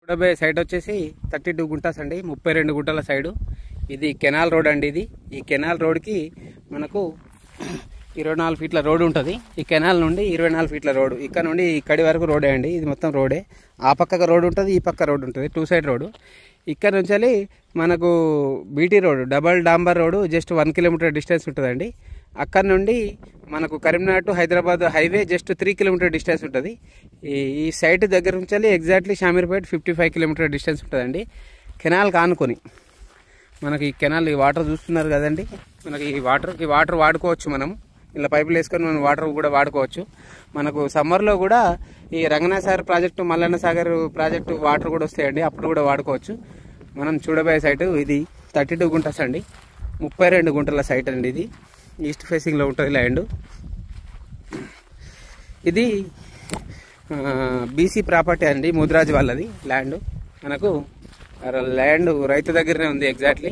చూడబోయే సైట్ వచ్చేసి 32 గుంటాస్ అండి, 32 గుంటల సైడు. ఇది కెనాల్ రోడ్ అండి. ఈ కెనాల్ రోడ్కి మనకు 24 ఫీట్ల రోడ్ ఉంటుంది. ఈ కెనాల్ నుండి 24 ఫీట్ల రోడ్, ఇక్కడ నుండి ఇక్కడి వరకు రోడే అండి. ఇది మొత్తం రోడే. ఆ పక్క రోడ్ ఉంటుంది, ఈ పక్క రోడ్ ఉంటుంది, 2 సైడ్ రోడ్డు. ఇక్కడ నుంచి మనకు బీటీ రోడ్, డబల్ డాంబర్ రోడ్ జస్ట్ 1 కిలోమీటర్ డిస్టెన్స్ ఉంటుందండి. అక్కడ నుండి మనకు Karimnagar to Hyderabad highway just 3 kilometre distance ఉంటుంది. ఈ సైట్ దగ్గర నుంచి ఎగ్జాక్ట్లీ షామీర్పేట 55 కిలోమీటర్ డిస్టెన్స్ ఉంటుందండి. కెనాల్ కానుకొని మనకి ఈ కెనాల్, ఈ వాటర్ చూస్తున్నారు కదండి. మనకి ఈ వాటర్ వాడుకోవచ్చు. మనం ఇలా పైపులు వేసుకొని మనం వాటర్ కూడా వాడుకోవచ్చు. మనకు సమ్మర్లో కూడా ఈ Ranganathasagar project, Mallanna Sagar project water కూడా వస్తాయండి, అప్పుడు కూడా వాడుకోవచ్చు. మనం చూడబోయే సైటు ఇది 32 గుంటస్ అండి, 32 గుంటల సైట్ అండి. ఇది ఈస్ట్ ఫేసింగ్లో ఉంటుంది ల్యాండ్. ఇది బీసీ ప్రాపర్టీ అండి, ముదిరాజ్ వాళ్ళది ల్యాండ్. మనకు ల్యాండ్ రైతు దగ్గరనే ఉంది ఎగ్జాక్ట్లీ.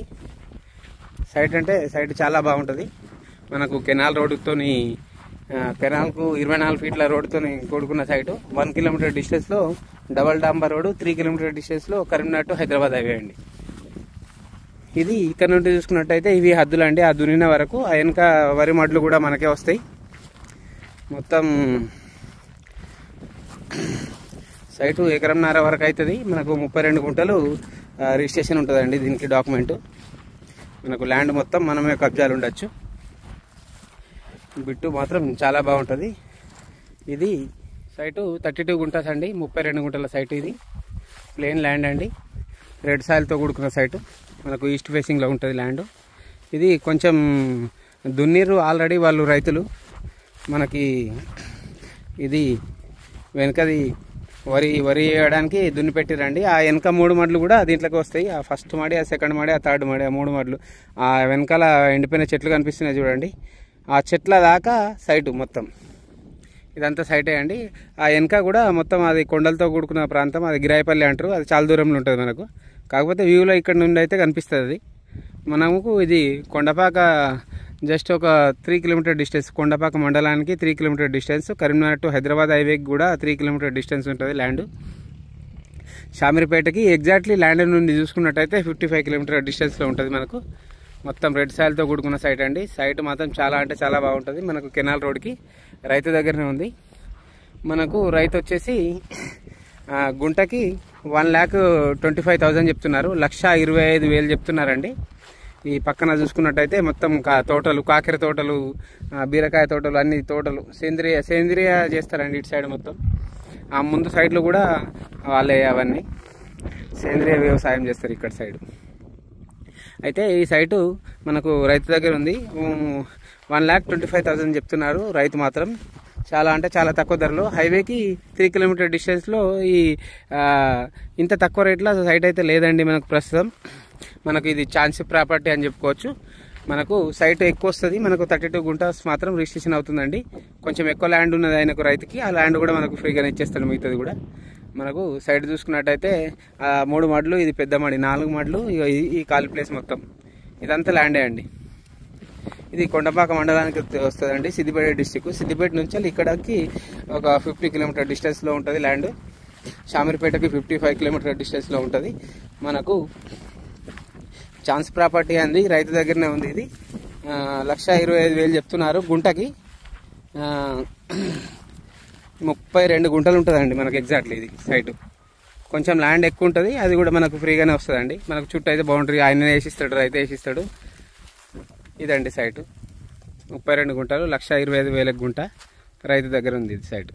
సైట్ అంటే సైట్ చాలా బాగుంటుంది. మనకు కెనాల్ రోడ్డుతోని, కెనాల్కు 24 ఫీట్ల రోడ్డుతో కూడుకున్న సైటు. 1 కిలోమీటర్ డిస్టెన్స్లో డబల్ డాంబర్ రోడ్డు, 3 కిలోమీటర్ డిస్టెన్స్లో కరీంనగర్ టు హైదరాబాద్ హైవే అండి. ఇది ఇక్కడ నుండి చూసుకున్నట్టయితే ఇవి హద్దులు అండి. ఆ దున్నిన వరకు ఆ వెనక వరి మడ్లు కూడా మనకే వస్తాయి. మొత్తం సైటు ఎకరంన్నర వరకు అవుతుంది. మనకు 32 గుంటలు రిజిస్ట్రేషన్ ఉంటుందండి దీనికి డాక్యుమెంటు. మనకు ల్యాండ్ మొత్తం మనమే కబ్జాలు ఉండొచ్చు. బిట్టు మాత్రం చాలా బాగుంటుంది. ఇది సైటు 32 గుంటాస్ అండి, 32 గుంటల సైటు. ఇది ప్లేన్ ల్యాండ్ అండి, రెడ్ సాయిల్తో కూడుకున్న సైటు. మనకు ఈస్ట్ ఫేసింగ్లో ఉంటుంది ల్యాండ్. ఇది కొంచెం దున్నీరు ఆల్రెడీ వాళ్ళు రైతులు. మనకి ఇది వెనకది వరి వేయడానికి దున్ని పెట్టిరండి. ఆ వెనక 3 మడ్లు కూడా దీంట్లోకి వస్తాయి. ఆ ఫస్ట్ మడి, ఆ సెకండ్ మడి, ఆ థర్డ్ మడి, ఆ 3 మడ్లు. ఆ వెనకాల ఎండిపోయిన చెట్లు కనిపిస్తున్నాయి చూడండి, ఆ చెట్ల దాకా సైటు మొత్తం. ఇదంతా సైటే అండి. ఆ వెనక కూడా మొత్తం అది కొండలతో కూడుకున్న ప్రాంతం. అది గిరాయిపల్లి అంటారు. అది చాలా దూరంలో ఉంటుంది మనకు. కాకపోతే వ్యూలో ఇక్కడ నుండి అయితే కనిపిస్తుంది అది మనకు. ఇది కొండపాక జస్ట్ ఒక 3 కిలోమీటర్ డిస్టెన్స్, కొండపాక మండలానికి 3 kilometre distance. Karimnagar to Hyderabad హైవేకి కూడా 3 కిలోమీటర్ డిస్టెన్స్ ఉంటుంది ల్యాండ్. షామీర్పేటకి ఎగ్జాక్ట్లీ ల్యాండ్ నుండి చూసుకున్నట్టయితే 55 కిలోమీటర్ డిస్టెన్స్లో ఉంటుంది మనకు. మొత్తం రెడ్ సాయిల్తో కూడుకున్న సైట్ అండి. సైట్ మాత్రం చాలా అంటే చాలా బాగుంటుంది. మనకు కెనాల్ రోడ్కి రైతు దగ్గరనే ఉంది. మనకు రైతు వచ్చేసి గుంటకి 1,25,000 చెప్తున్నారు, 1,25,000 చెప్తున్నారండి. ఈ పక్కన చూసుకున్నట్టయితే మొత్తం తోటలు, కాకర తోటలు, బీరకాయ తోటలు, అన్ని తోటలు సేంద్రియ చేస్తారండి ఇటు సైడ్ మొత్తం. ఆ ముందు సైడ్లో కూడా వాళ్ళే అవన్నీ సేంద్రియ వ్యవసాయం చేస్తారు ఇక్కడ సైడ్. అయితే ఈ సైటు మనకు రైతు దగ్గర ఉంది. 1,25,000 చెప్తున్నారు రైతు మాత్రం. చాలా అంటే చాలా తక్కువ ధరలో, హైవేకి 3 కిలోమీటర్ డిస్టెన్స్లో ఈ ఇంత తక్కువ రేట్లో సైట్ అయితే లేదండి మనకు ప్రస్తుతం. మనకు ఇది ఛాన్స్ ప్రాపర్టీ అని చెప్పుకోవచ్చు. మనకు సైట్ ఎక్కువ వస్తుంది. మనకు 32 గుంటాస్ మాత్రం రిజిస్ట్రేషన్ అవుతుందండి. కొంచెం ఎక్కువ ల్యాండ్ ఉన్నది ఆయనకు రైతుకి, ఆ ల్యాండ్ కూడా మనకు ఫ్రీగానే ఇచ్చేస్తాడు మిగతాది కూడా. మనకు సైడ్ చూసుకున్నట్టయితే 3 మడ్లు, ఇది పెద్ద మడి 4 మడ్లు, ఈ ఖాళీ ప్లేస్ మొత్తం ఇదంతా ల్యాండే అండి. ఇది కొండపాక మండలానికి వస్తుందండి, సిద్దిపేట డిస్టిక్. సిద్దిపేట నుంచి ఇక్కడికి ఒక 50 కిలోమీటర్ డిస్టెన్స్లో ఉంటుంది ల్యాండ్. షామీర్పేటకి 55 కిలోమీటర్ డిస్టెన్స్లో ఉంటుంది. మనకు ఛాన్స్ ప్రాపర్టీ అంది, రైతు దగ్గరనే ఉంది. ఇది 1,25,000 చెప్తున్నారు గుంటకి. 32 గుంటలు ఉంటుందండి మనకు ఎగ్జాక్ట్లీ ఇది సైటు. కొంచెం ల్యాండ్ ఎక్కువ ఉంటుంది, అది కూడా మనకు ఫ్రీగానే వస్తుందండి. మనకు చుట్టూ అయితే బౌండరీ ఆయన వేసిస్తాడు, రైతు వేసిస్తాడు. ఇదండి సైటు, 32 గుంటలు, 1,25,000 గుంట రైతు దగ్గర ఉంది ఇది సైటు.